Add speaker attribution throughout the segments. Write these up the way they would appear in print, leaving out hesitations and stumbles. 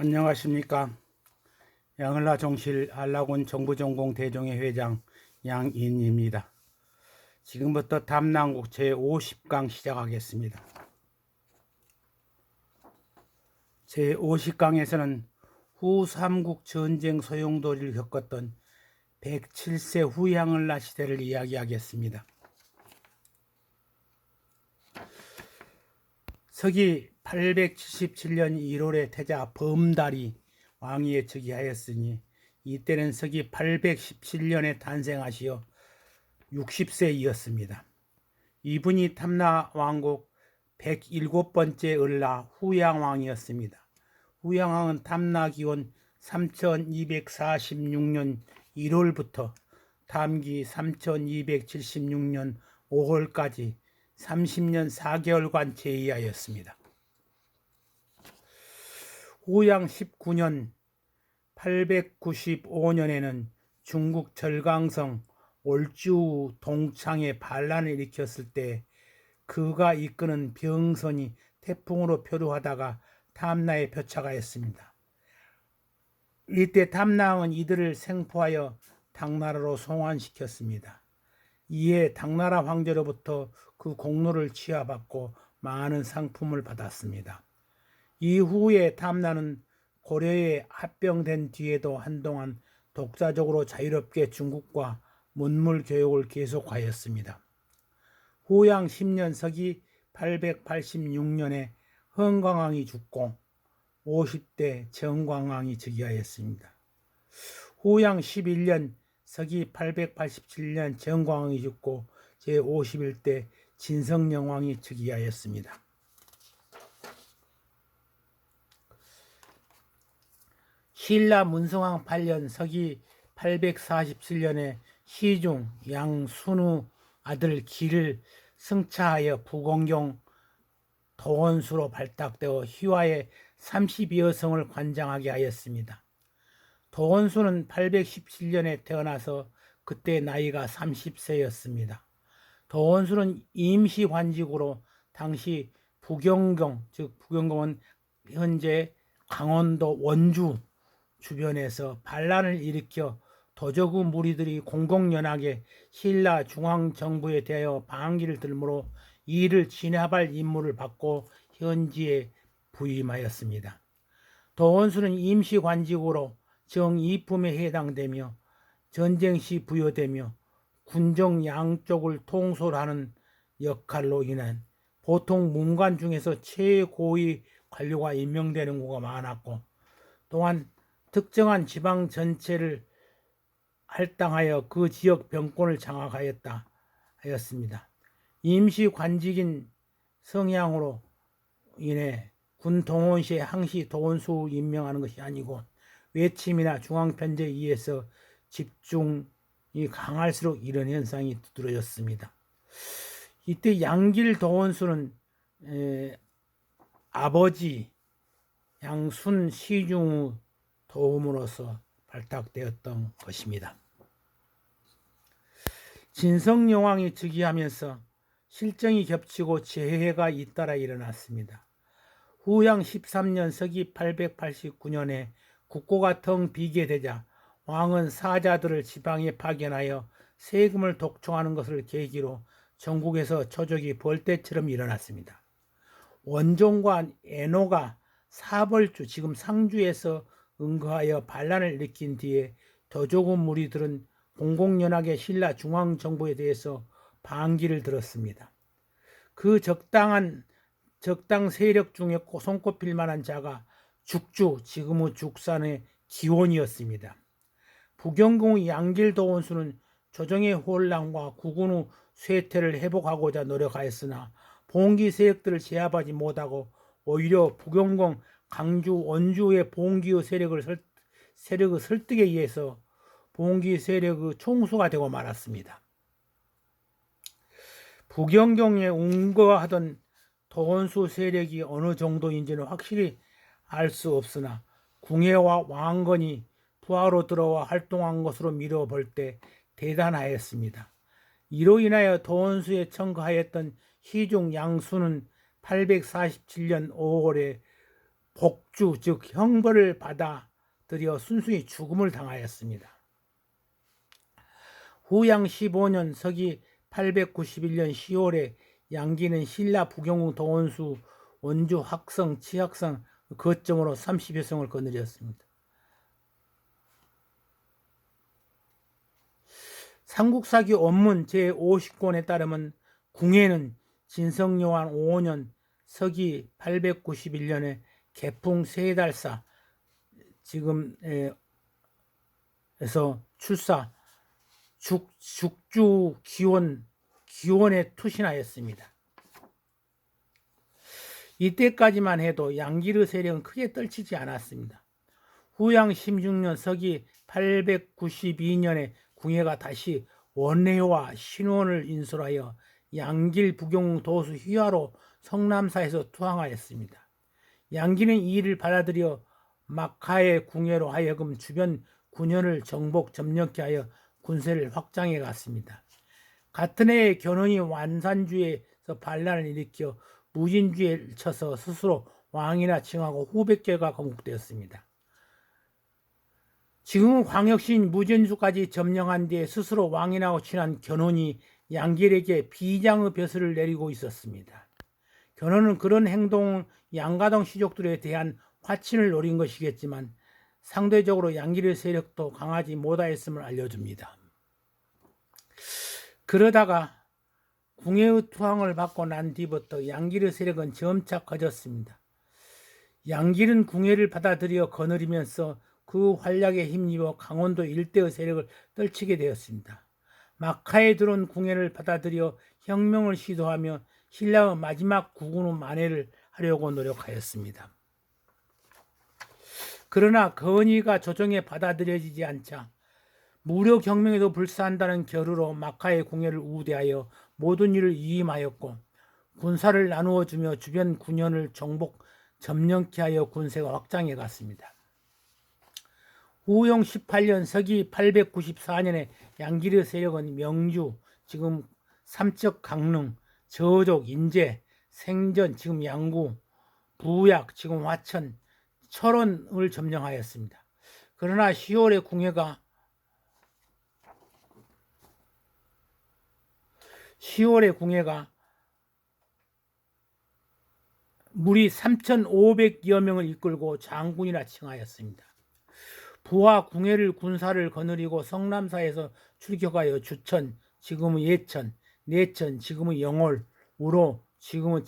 Speaker 1: 안녕하십니까. 양을라 정실 안락원 정부전공 대종회 회장 양인입니다. 지금부터 담낭국 제50강 시작하겠습니다. 제50강에서는 후 삼국 전쟁 소용돌이를 겪었던 107세 후양을라 시대를 이야기하겠습니다. 서기 877년 1월에 태자 범달이 왕위에 즉위하였으니 이때는 서기 817년에 탄생하시어 60세이었습니다. 이분이 탐나 왕국 107번째 을라 후양왕이었습니다. 후양왕은 탐나 기원 3246년 1월부터 탐기 3276년 5월까지 30년 4개월간 재위하였습니다. 후양 19년 895년에는 중국 절강성 올주 동창에 반란을 일으켰을 때 그가 이끄는 병선이 태풍으로 표류하다가 탐나에 표착하였습니다. 이때 탐나왕은 이들을 생포하여 당나라로 송환시켰습니다. 이에 당나라 황제로부터 그 공로를 취하받고 많은 상품을 받았습니다. 이후에 탐나는 고려에 합병된 뒤에도 한동안 독자적으로 자유롭게 중국과 문물 교육을 계속하였습니다. 후양 10년 서기 886년에 흥광왕이 죽고 50대 정광왕이 즉위하였습니다. 후양 11년 서기 887년 정광왕이 죽고 제51대 진성령왕이 즉위하였습니다. 신라 문성왕 8년 서기 847년에 시중 양순우 아들 기를 승차하여 부공경 도원수로 발탁되어 희화의 32여 성을 관장하게 하였습니다. 도원수는 817년에 태어나서 그때 나이가 30세였습니다. 도원수는 임시관직으로 당시 부경경, 즉 부경경은 현재 강원도 원주 주변에서 반란을 일으켜 도저구 무리들이 공공연하게 신라 중앙정부에 대하여 방기를 들므로 이를 진압할 임무를 받고 현지에 부임하였습니다. 도원수는 임시관직으로 정이품에 해당되며 전쟁 시 부여되며 군정 양쪽을 통솔하는 역할로 인한 보통 문관 중에서 최고위 관료가 임명되는 경우가 많았고, 또한 특정한 지방 전체를 할당하여 그 지역 병권을 장악하였다 하였습니다. 임시관직인 성향으로 인해 군 동원 시에 항시 도원수 임명하는 것이 아니고 외침이나 중앙편제에 의해서 집중이 강할수록 이런 현상이 두드러졌습니다. 이때 양길 도원수는 아버지 양순 시중의 도움으로서 발탁되었던 것입니다. 진성여왕이 즉위하면서 실정이 겹치고 재해가 잇따라 일어났습니다. 후양 13년 서기 889년에 국고가 텅 비게 되자 왕은 사자들을 지방에 파견하여 세금을 독촉하는 것을 계기로 전국에서 초적이 벌떼처럼 일어났습니다. 원종과 애노가 사벌주, 지금 상주에서 응거하여 반란을 일으킨 뒤에 더조군 무리들은 공공연하게 신라 중앙정부에 대해서 반기를 들었습니다. 그 적당 세력 중에 손꼽힐 만한 자가 죽주, 지금의 죽산의 기원이었습니다. 부경공의 양길도원수는 조정의 혼란과 국군의 쇠퇴를 회복하고자 노력하였으나 봉기 세력들을 제압하지 못하고 오히려 부경공, 강주, 원주의 봉기의 세력의 설득에 의해서 봉기 세력의 총수가 되고 말았습니다. 부경경에 운거하던 도원수 세력이 어느 정도인지는 확실히 알 수 없으나 궁예와 왕건이 부하로 들어와 활동한 것으로 미뤄볼 때 대단하였습니다. 이로 인하여 도원수에 청거하였던 시중 양수는 847년 5월에 복주 즉 형벌을 받아들여 순순히 죽음을 당하였습니다. 후양 15년 서기 891년 10월에 양기는 신라 부경궁 도원수 원주 학성 치학성 거점으로 30여 성을 거느렸습니다. 삼국사기 원문 제50권에 따르면 궁예는 진성요한 5년 서기 891년에 개풍 세달사 지금에서 출사 죽주 기원에 투신하였습니다. 이때까지만 해도 양기르 세력은 크게 떨치지 않았습니다. 후양 16년 서기 892년에 궁예가 다시 원해와 신원을 인솔하여 양길 부경 도수 휘하로 성남사에서 투항하였습니다. 양기는 이 일을 받아들여 막하의 궁예로 하여금 주변 군현을 정복 점령케 하여 군세를 확장해 갔습니다. 같은 해에 견훤이 완산주에서 반란을 일으켜 무진주에 쳐서 스스로 왕이나 칭하고 후백제가 건국되었습니다. 지금은 광역시인 무진주까지 점령한 뒤에 스스로 왕이라고 칭한 견훤이 양길에게 비장의 벼슬을 내리고 있었습니다. 견훤은 그런 행동을 양가동 시족들에 대한 화친을 노린 것이겠지만 상대적으로 양길의 세력도 강하지 못하였음을 알려줍니다. 그러다가 궁예의 투항을 받고 난 뒤부터 양길의 세력은 점차 커졌습니다. 양길은 궁예를 받아들여 거느리면서 그 활약에 힘입어 강원도 일대의 세력을 떨치게 되었습니다. 막하에 들어온 궁예를 받아들여 혁명을 시도하며 신라의 마지막 국군의 만회를 하려고 노력하였습니다. 그러나 건의가 조정에 받아들여지지 않자 무력 혁명에도 불사한다는 결의로 막하의 궁예를 우대하여 모든 일을 위임하였고 군사를 나누어 주며 주변 군현을 정복 점령케 하여 군세가 확장해 갔습니다. 후용 18년 서기 894년에 양길의 세력은 명주 지금 삼척 강릉 저족 인제 생전 지금 양구 부약 지금 화천 철원을 점령하였습니다. 그러나 10월에 궁예가 무리 3,500여 명을 이끌고 장군이라 칭하였습니다. 부하 궁예를 군사를 거느리고 성남사에서 출격하여 주천 지금은 예천, 내천 지금은 영월, 우로 지금은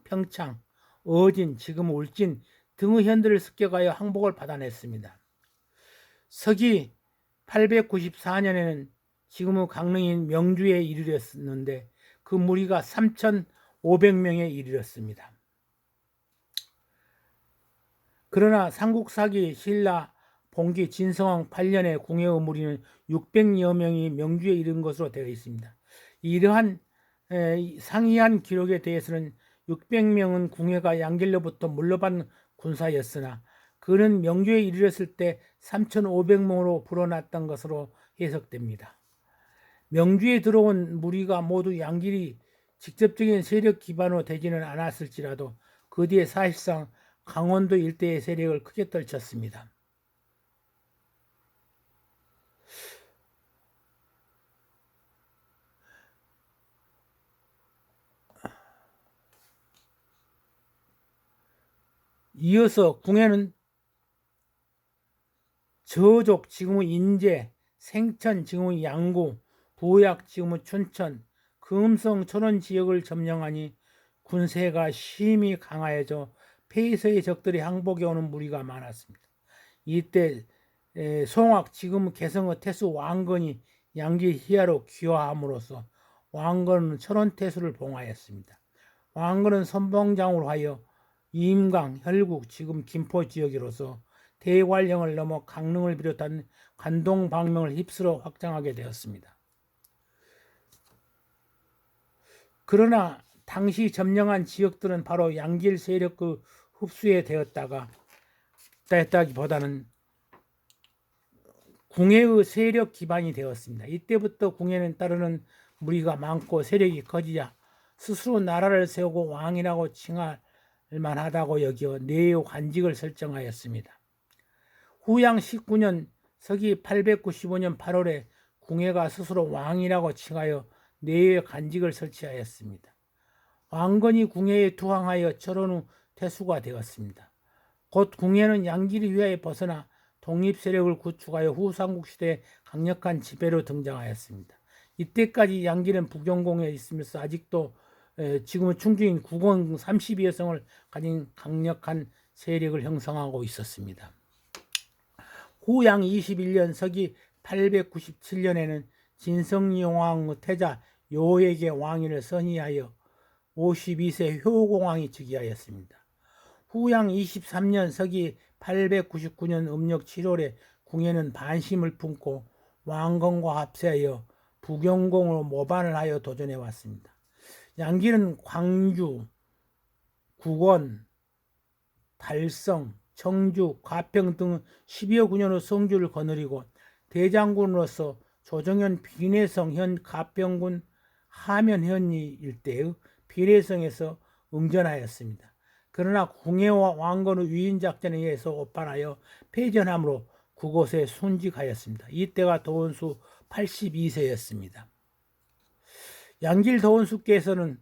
Speaker 1: 평창, 어진 지금은 울진 등의 현들을 습격하여 항복을 받아냈습니다. 서기 894년에는 지금의 강릉인 명주에 이르렀는데 그 무리가 3,500명에 이르렀습니다. 그러나 삼국사기 신라 봉기 진성왕 8년에 궁예의 무리는 600여 명이 명주에 이른 것으로 되어 있습니다. 이러한 상이한 기록에 대해서는 600명은 궁예가 양길로부터 물러받은 군사였으나 그는 명주에 이르렀을 때 3,500명으로 불어났던 것으로 해석됩니다. 명주에 들어온 무리가 모두 양길이 직접적인 세력 기반으로 되지는 않았을지라도 그 뒤에 사실상 강원도 일대의 세력을 크게 떨쳤습니다. 이어서 궁예는 저족 지금의 인제, 생천 지금의 양구, 부약 지금의 춘천, 금성 천원 지역을 점령하니 군세가 심히 강하여져 폐서의 적들이 항복해 오는 무리가 많았습니다. 이때 송악 지금 개성의 태수 왕건이 양기 희하로 귀화함으로써 왕건은 천원태수를 봉하였습니다. 왕건은 선봉장으로 하여 임강, 혈국, 지금 김포 지역으로서 대관령을 넘어 강릉을 비롯한 관동 방명을 휩쓸어 확장하게 되었습니다. 그러나 당시 점령한 지역들은 바로 양길 세력의 흡수에 되었다기보다는 궁예의 세력 기반이 되었습니다. 이때부터 궁예는 따르는 무리가 많고 세력이 커지자 스스로 나라를 세우고 왕이라고 칭할 만하다고 여겨 내의 관직을 설정하였습니다. 후양 19년 서기 895년 8월에 궁예가 스스로 왕이라고 칭하여 내의 관직을 설치하였습니다. 왕건이 궁예에 투항하여 철원 후 퇴수가 되었습니다. 곧 궁예는 양기를 위하여 벗어나 독립세력을 구축하여 후삼국시대의 강력한 지배로 등장하였습니다. 이때까지 양기는 부경공에 있으면서 아직도 지금은 충주인 국왕 32여 성을 가진 강력한 세력을 형성하고 있었습니다. 후양 21년 서기 897년에는 진성용왕 태자 요에게 왕위를 선의하여 52세 효공왕이 즉위하였습니다. 후양 23년 서기 899년 음력 7월에 궁예는 반심을 품고 왕건과 합세하여 부경공으로 모반을 하여 도전해 왔습니다. 양기는 광주, 국원, 달성, 청주, 가평 등 10여 군현의 성주를 거느리고 대장군으로서 조정현 비내성 현 가평군 하면현리 일대의 비내성에서 응전하였습니다. 그러나 궁예와 왕건의 위인작전에 의해서 오판하여 패전함으로 그곳에 순직하였습니다. 이때가 도원수 82세였습니다. 양길 도원수께서는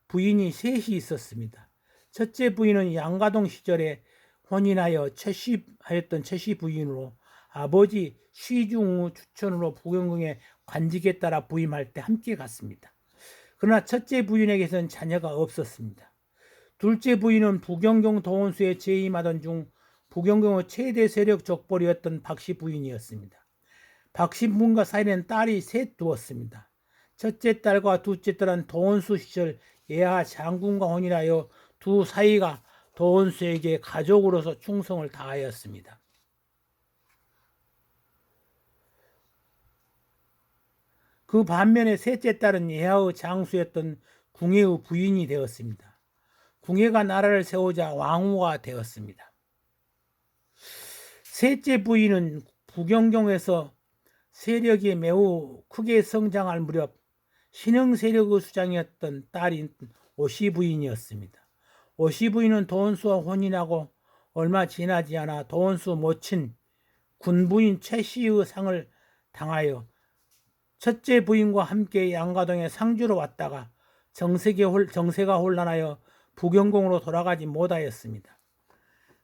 Speaker 1: 부인이 셋이 있었습니다. 첫째 부인은 양가동 시절에 혼인하여 최씨하였던 최씨 부인으로 아버지 쉬중우 추천으로 부경궁에 관직에 따라 부임할 때 함께 갔습니다. 그러나 첫째 부인에게서는 자녀가 없었습니다. 둘째 부인은 부경경 도원수에 재임하던 중 부경경의 최대 세력 족벌이었던 박씨 부인이었습니다. 박씨 부인과 사이에는 딸이 셋 두었습니다. 첫째 딸과 둘째 딸은 도원수 시절 예하 장군과 혼인하여 두 사이가 도원수에게 가족으로서 충성을 다하였습니다. 그 반면에 셋째 딸은 예하의 장수였던 궁예의 부인이 되었습니다. 궁예가 나라를 세우자 왕후가 되었습니다. 셋째 부인은 부경경에서 세력이 매우 크게 성장할 무렵 신흥 세력의 수장이었던 딸인 오씨 부인이었습니다. 오씨 부인은 도원수와 혼인하고 얼마 지나지 않아 도원수 모친 군부인 최씨의 상을 당하여 첫째 부인과 함께 양가동에 상주로 왔다가 정세가 혼란하여 부경공으로 돌아가지 못하였습니다.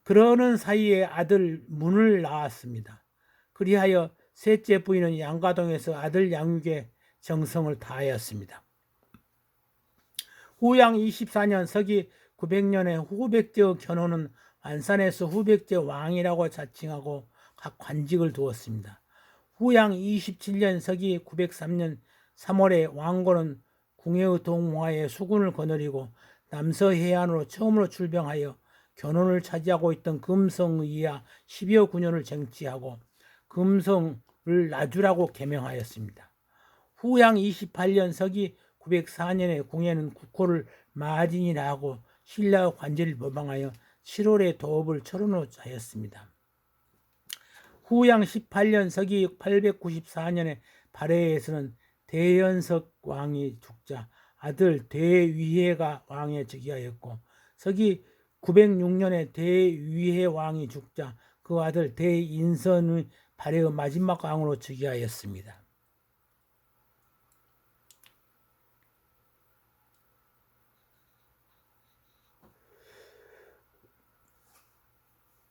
Speaker 1: 그러는 사이에 아들 문을 낳았습니다. 그리하여 셋째 부인은 양가동에서 아들 양육에 정성을 다하였습니다. 후양 24년 서기 900년에 후백제의 견호는 안산에서 후백제 왕이라고 자칭하고 각 관직을 두었습니다. 후양 27년 서기 903년 3월에 왕건은 궁예의 동화에 수군을 거느리고 남서해안으로 처음으로 출병하여 견원을 차지하고 있던 금성의 이하 10여 군현을 쟁취하고 금성을 나주라고 개명하였습니다. 후양 28년 서기 904년에 궁예는 국호를 마진이라 하고 신라의 관제를 모방하여 7월에 도읍을 철원으로 하였습니다. 후양 18년 서기 894년에 발해에서는 대연석 왕이 죽자 아들 대위해가 왕에 즉위하였고 서기 906년에 대위해 왕이 죽자 그 아들 대인선의 발해의 마지막 왕으로 즉위하였습니다.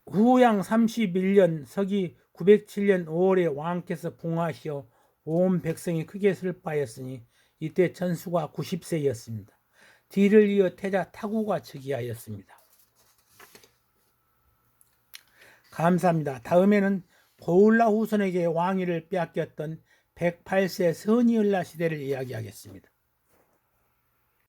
Speaker 1: 후양 31년 서기 907년 5월에 왕께서 봉하시어 온 백성이 크게 슬퍼하였으니 이때 천수가 90세였습니다. 뒤를 이어 태자 타구가 즉위하였습니다. 감사합니다. 다음에는 고울라 후손에게 왕위를 빼앗겼던 108세 선의을라 시대를 이야기하겠습니다.